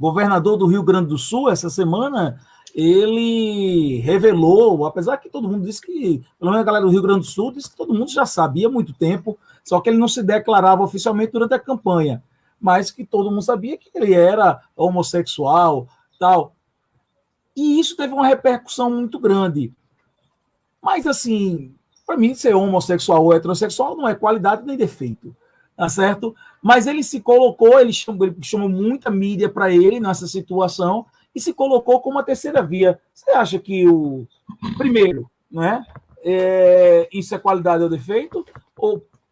governador do Rio Grande do Sul, essa semana, ele revelou, apesar que todo mundo disse que, pelo menos a galera do Rio Grande do Sul, disse que todo mundo já sabia há muito tempo, só que ele não se declarava oficialmente durante a campanha, mas que todo mundo sabia que ele era homossexual, tal. E isso teve uma repercussão muito grande. Mas, assim, para mim, ser homossexual ou heterossexual não é qualidade nem defeito, tá certo? Mas ele se colocou, ele chamou muita mídia para ele nessa situação e se colocou como uma terceira via. Você acha que primeiro, não é? Isso é qualidade ou defeito?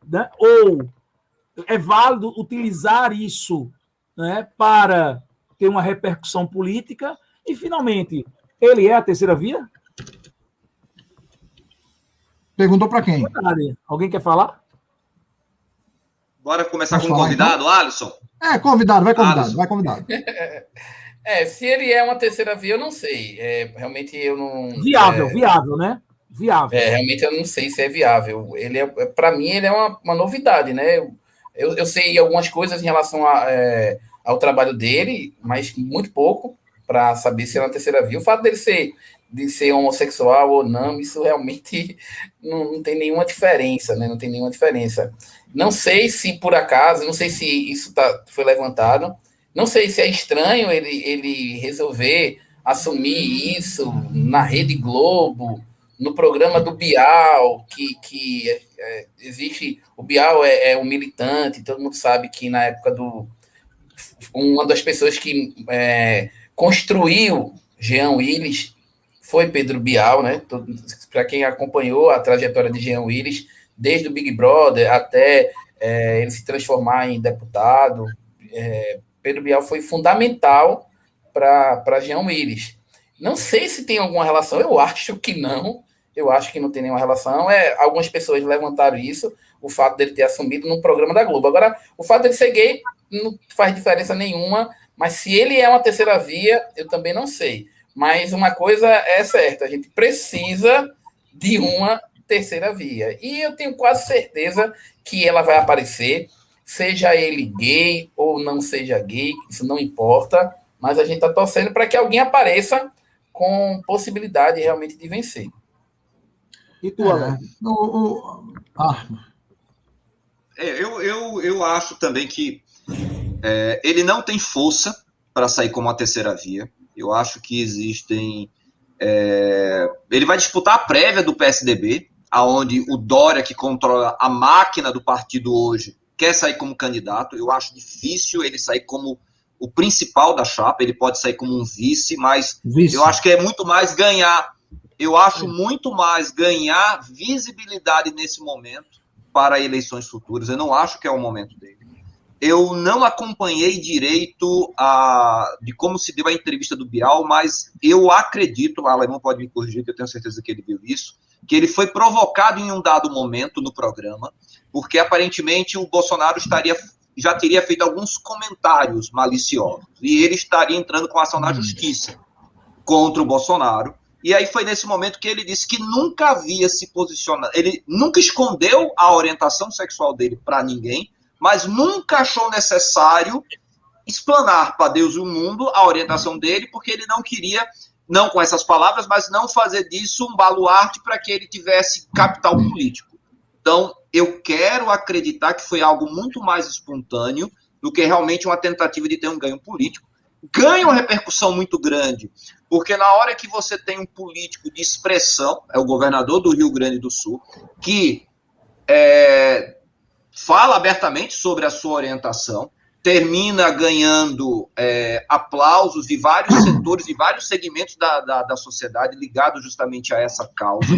Né? Ou é válido utilizar isso, né, para ter uma repercussão política? E, finalmente, ele é a terceira via? Perguntou para quem? Alguém quer falar? Bora começar com o convidado, então? Alisson? Convidado, vai convidado. Se ele é uma terceira via, eu não sei. Realmente eu não... Viável, né? Viável. Realmente eu não sei se é viável. Ele para mim, ele é uma novidade, né? Eu sei algumas coisas em relação ao trabalho dele, mas muito pouco para saber se é uma terceira via. O fato dele ser homossexual ou não, isso realmente não tem nenhuma diferença, né? Não tem nenhuma diferença. Não sei se, por acaso, não sei se isso foi levantado, não sei se é estranho ele resolver assumir isso na Rede Globo, no programa do Bial, que existe... O Bial é um militante, todo mundo sabe que na época uma das pessoas que construiu Jean Willis foi Pedro Bial, né? Para quem acompanhou a trajetória de Jean Willis, desde o Big Brother até ele se transformar em deputado, Pedro Bial foi fundamental para Jean Willis. Não sei se tem alguma relação, eu acho que não tem nenhuma relação. Algumas pessoas levantaram isso, o fato dele ter assumido num programa da Globo. Agora, o fato dele ser gay não faz diferença nenhuma, mas se ele é uma terceira via, eu também não sei. Mas uma coisa é certa, a gente precisa de uma terceira via. E eu tenho quase certeza que ela vai aparecer, seja ele gay ou não seja gay, isso não importa, mas a gente está torcendo para que alguém apareça com possibilidade realmente de vencer. E tu, Alex? Eu acho também que ele não tem força para sair como a terceira via. Eu acho que existem... ele vai disputar a prévia do PSDB, aonde o Dória, que controla a máquina do partido hoje, quer sair como candidato. Eu acho difícil ele sair como o principal da chapa. Ele pode sair como um vice, mas eu acho que é muito mais ganhar... Eu acho muito mais ganhar visibilidade nesse momento para eleições futuras. Eu não acho que é o momento dele. Eu não acompanhei direito de como se deu a entrevista do Bial, mas eu acredito, o Alemão pode me corrigir, que eu tenho certeza que ele viu isso, que ele foi provocado em um dado momento no programa, porque aparentemente o Bolsonaro já teria feito alguns comentários maliciosos, e ele estaria entrando com ação na justiça contra o Bolsonaro. E aí foi nesse momento que ele disse que nunca havia se posicionado, ele nunca escondeu a orientação sexual dele para ninguém, mas nunca achou necessário explanar para Deus e o mundo a orientação dele, porque ele não queria, não com essas palavras, mas não fazer disso um baluarte para que ele tivesse capital político. Então, eu quero acreditar que foi algo muito mais espontâneo do que realmente uma tentativa de ter um ganho político. Ganha uma repercussão muito grande, porque na hora que você tem um político de expressão, é o governador do Rio Grande do Sul, que fala abertamente sobre a sua orientação, termina ganhando aplausos de vários setores, de vários segmentos da sociedade ligados justamente a essa causa,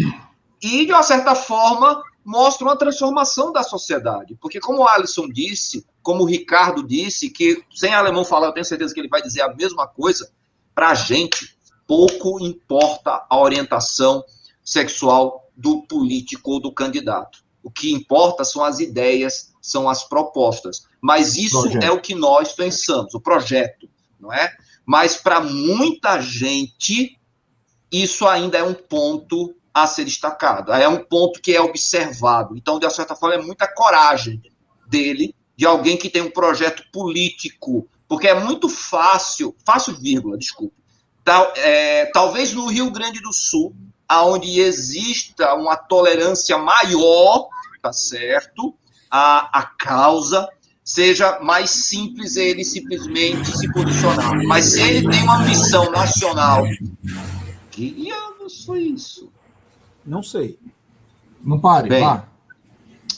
e, de uma certa forma, mostra uma transformação da sociedade. Porque, como o Alisson disse, como o Ricardo disse, que sem Alemão falar, eu tenho certeza que ele vai dizer a mesma coisa, para a gente, pouco importa a orientação sexual do político ou do candidato. O que importa são as ideias, são as propostas. Mas isso é o que nós pensamos, o projeto, não é? Mas, para muita gente, isso ainda é um ponto a ser destacado. É um ponto que é observado. Então, de certa forma, é muita coragem dele, de alguém que tem um projeto político porque é muito fácil, vírgula, desculpe, talvez no Rio Grande do Sul, onde exista uma tolerância maior, tá certo, a causa, seja mais simples ele simplesmente se posicionar. Mas se ele tem uma missão nacional, que anos foi isso? Não sei. Não pare, Bem, vá.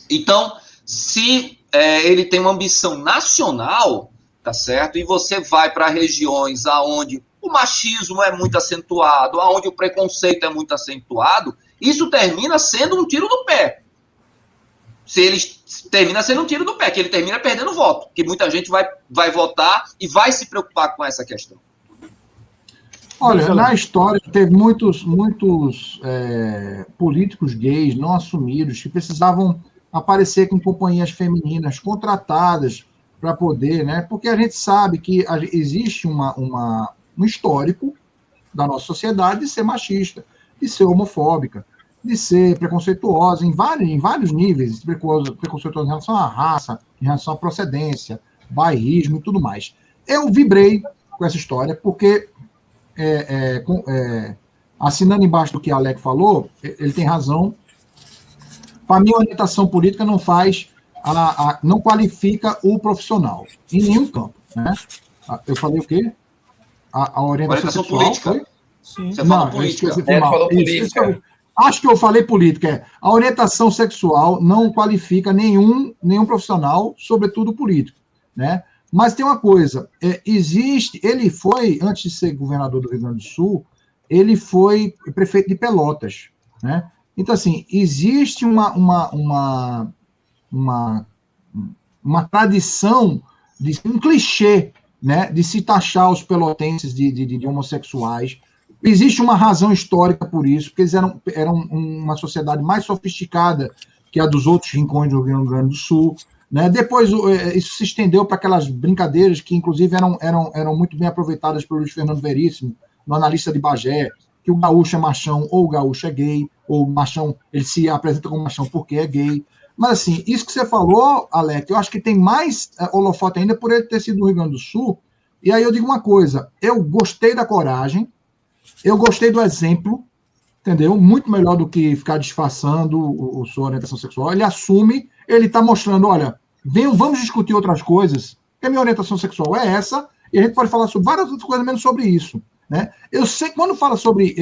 Então, se ele tem uma ambição nacional, tá certo? E você vai para regiões aonde o machismo é muito acentuado, aonde o preconceito é muito acentuado, isso termina sendo um tiro no pé. Se ele termina sendo um tiro no pé, que ele termina perdendo voto, que muita gente vai votar e vai se preocupar com essa questão. Olha, na história teve muitos políticos gays não assumidos que precisavam aparecer com companhias femininas contratadas para poder, né? Porque a gente sabe que existe um histórico da nossa sociedade de ser machista, de ser homofóbica, de ser preconceituosa em vários níveis, preconceituosa em relação à raça, em relação à procedência, bairrismo e tudo mais. Eu vibrei com essa história porque, assinando embaixo do que a Alec falou, ele tem razão. Para mim, a orientação política não não qualifica o profissional, em nenhum campo. Né? Eu falei o quê? A orientação sexual, política. Foi? Sim. Você falou política. Falou política. Acho que eu falei política. A orientação sexual não qualifica nenhum profissional, sobretudo político. Né? Mas tem uma coisa, ele foi, antes de ser governador do Rio Grande do Sul, ele foi prefeito de Pelotas. Né? Então, assim, existe uma tradição, um clichê, né, de se taxar os pelotenses de homossexuais. Existe uma razão histórica por isso, porque eles eram uma sociedade mais sofisticada que a dos outros rincões do Rio Grande do Sul. Né? Depois, isso se estendeu para aquelas brincadeiras que, inclusive, eram muito bem aproveitadas pelo Luiz Fernando Veríssimo, no Analista de Bagé, que o gaúcho é machão ou o gaúcho é gay, ou o machão, ele se apresenta como machão porque é gay. Mas, assim, isso que você falou, Alec, eu acho que tem mais holofote ainda por ele ter sido do Rio Grande do Sul. E aí eu digo uma coisa, eu gostei da coragem, eu gostei do exemplo, entendeu? Muito melhor do que ficar disfarçando sua orientação sexual. Ele assume, ele está mostrando, olha, vamos discutir outras coisas, que a minha orientação sexual é essa, e a gente pode falar sobre várias outras coisas, menos sobre isso. Né? Eu sei, quando fala sobre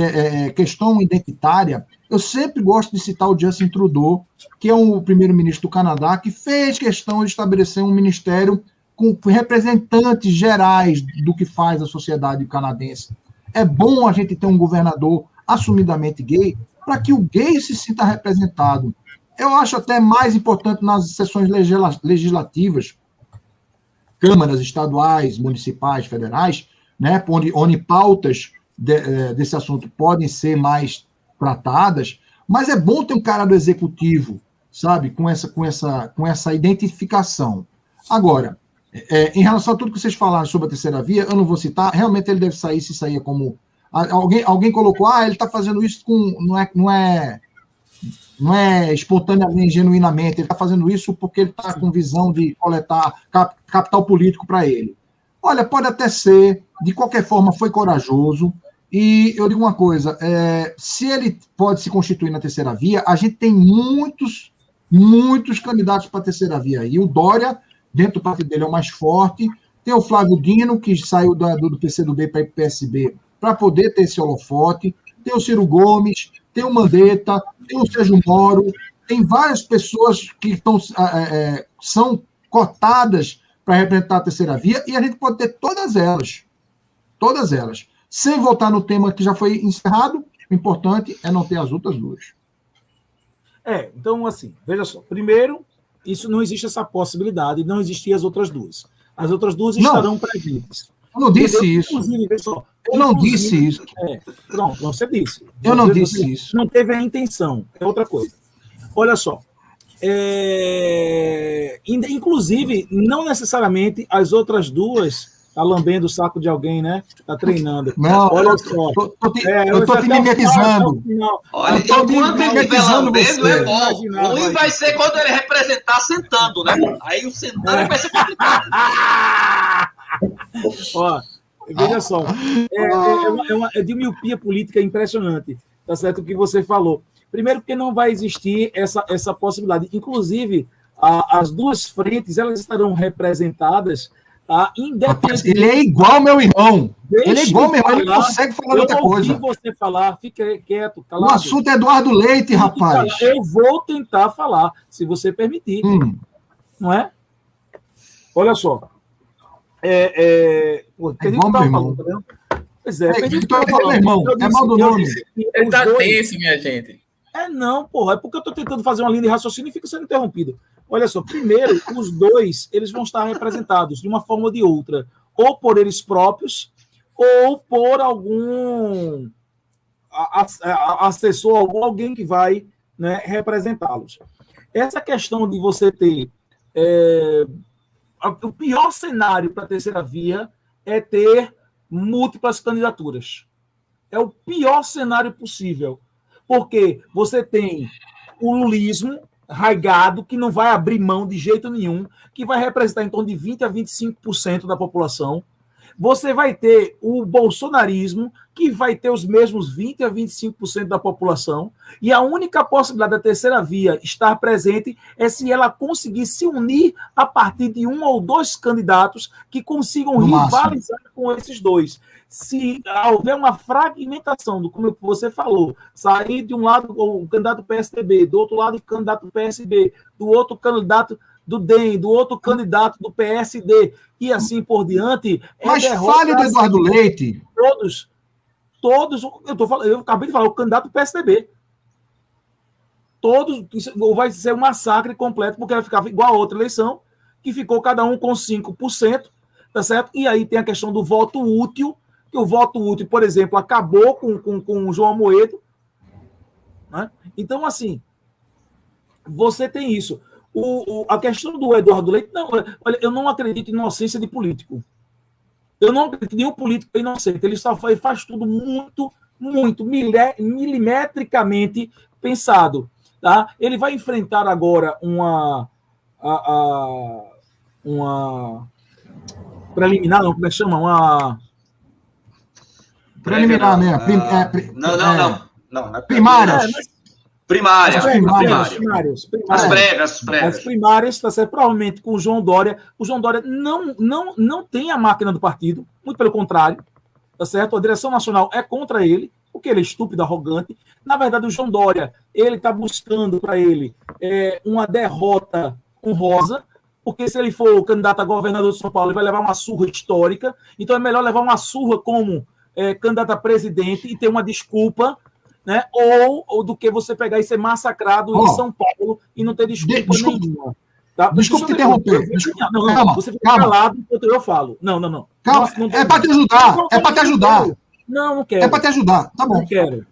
questão identitária, eu sempre gosto de citar o Justin Trudeau, que é o primeiro-ministro do Canadá, que fez questão de estabelecer um ministério com representantes gerais do que faz a sociedade canadense. É bom a gente ter um governador assumidamente gay, para que o gay se sinta representado. Eu acho até mais importante nas sessões legislativas, câmaras estaduais, municipais, federais, né, onde pautas desse assunto podem ser mais tratadas, mas é bom ter um cara do executivo, sabe, com essa identificação. Agora, em relação a tudo que vocês falaram sobre a terceira via, eu não vou citar, realmente ele deve sair, se sair como... Alguém colocou, ele está fazendo isso não é espontaneamente, genuinamente, ele está fazendo isso porque ele está com visão de coletar capital político para ele. Olha, pode até ser, de qualquer forma, foi corajoso, e eu digo uma coisa, se ele pode se constituir na terceira via, a gente tem muitos candidatos para a terceira via, e o Dória, dentro do partido dele, é o mais forte, tem o Flávio Dino, que saiu do PCdoB para ir para o PSB, para poder ter esse holofote, tem o Ciro Gomes, tem o Mandetta, tem o Sérgio Moro, tem várias pessoas que são cotadas para representar a terceira via, e a gente pode ter todas elas, sem voltar no tema que já foi encerrado. O importante é não ter as outras duas. Então, assim, veja só, primeiro, isso não existe essa possibilidade, não existiam as outras duas. As outras duas estarão previstas. Eu não disse isso. Eu não disse isso. Pronto, você disse. Eu não disse isso. Não teve a intenção, é outra coisa. Olha só, inclusive, não necessariamente as outras duas tá lambendo o saco de alguém, né? Tá treinando. Não, olha só. Eu tô te mimetizando. Olha, enquanto ele estiver lambendo, é bom. Ruim vai ser quando ele representar sentando, né? Aí o sentando vai ser complicado. Ó, veja só, é de miopia política impressionante, tá certo o que você falou. Primeiro porque não vai existir essa possibilidade. Inclusive, as duas frentes, elas estarão representadas, tá? Independente. Ele é igual meu irmão. Ele é igual meu irmão, ele não consegue falar outra coisa. Eu ouvi você falar, fique quieto, calado. O assunto é Eduardo Leite, rapaz. Eu vou tentar falar, se você permitir. Não é? Olha só. Perdi o que estava falando, tá vendo? Pois é, perdi o que estava falando. Irmão, é mal do nome. Ele tá tenso, minha gente. Não, porra, é porque eu estou tentando fazer uma linha de raciocínio e fico sendo interrompido. Olha só, primeiro, os dois, eles vão estar representados de uma forma ou de outra, ou por eles próprios, ou por algum assessor, alguém que vai, né, representá-los. Essa questão de você ter... o pior cenário para a terceira via é ter múltiplas candidaturas. É o pior cenário possível. Porque você tem o lulismo arraigado, que não vai abrir mão de jeito nenhum, que vai representar em torno de 20% a 25% da população. Você vai ter o bolsonarismo, que vai ter os mesmos 20% a 25% da população. E a única possibilidade da terceira via estar presente é se ela conseguir se unir a partir de um ou dois candidatos que consigam rivalizar com esses dois. Se houver uma fragmentação, como você falou, sair de um lado o candidato do PSDB, do outro lado o candidato do PSB, do outro candidato do DEM, do outro candidato do PSD, e assim por diante... Mas fale do Eduardo Leite. Todos, eu acabei de falar, o candidato do PSDB. Todos, vai ser um massacre completo, porque vai ficar igual a outra eleição, que ficou cada um com 5%, tá certo? E aí tem a questão do voto útil, que o voto útil, por exemplo, acabou com o João Amoedo. Né? Então, assim, você tem isso. A questão do Eduardo Leite, não, olha, eu não acredito em inocência de político. Eu não acredito que nenhum político é inocente. Ele só faz tudo muito milimetricamente pensado. Tá? Ele vai enfrentar agora uma preliminar, não, como é que chama? Uma preliminar, né? Não. Primárias. Primárias. As primárias, tá certo? Provavelmente com o João Dória. O João Dória não tem a máquina do partido, muito pelo contrário, tá certo? A direção nacional é contra ele, porque ele é estúpido, arrogante. Na verdade, o João Dória, ele está buscando para ele uma derrota honrosa, porque se ele for o candidato a governador de São Paulo, ele vai levar uma surra histórica. Então é melhor levar uma surra como candidato a presidente e ter uma desculpa, né? Ou do que você pegar e ser massacrado em São Paulo e não ter desculpa nenhuma. Tá? Desculpa te interromper. Não, você fica calado enquanto eu falo. Não. Calma, nossa, não é para te ajudar. É para te ajudar. Não quero. É para te ajudar. Tá bom. Não quero.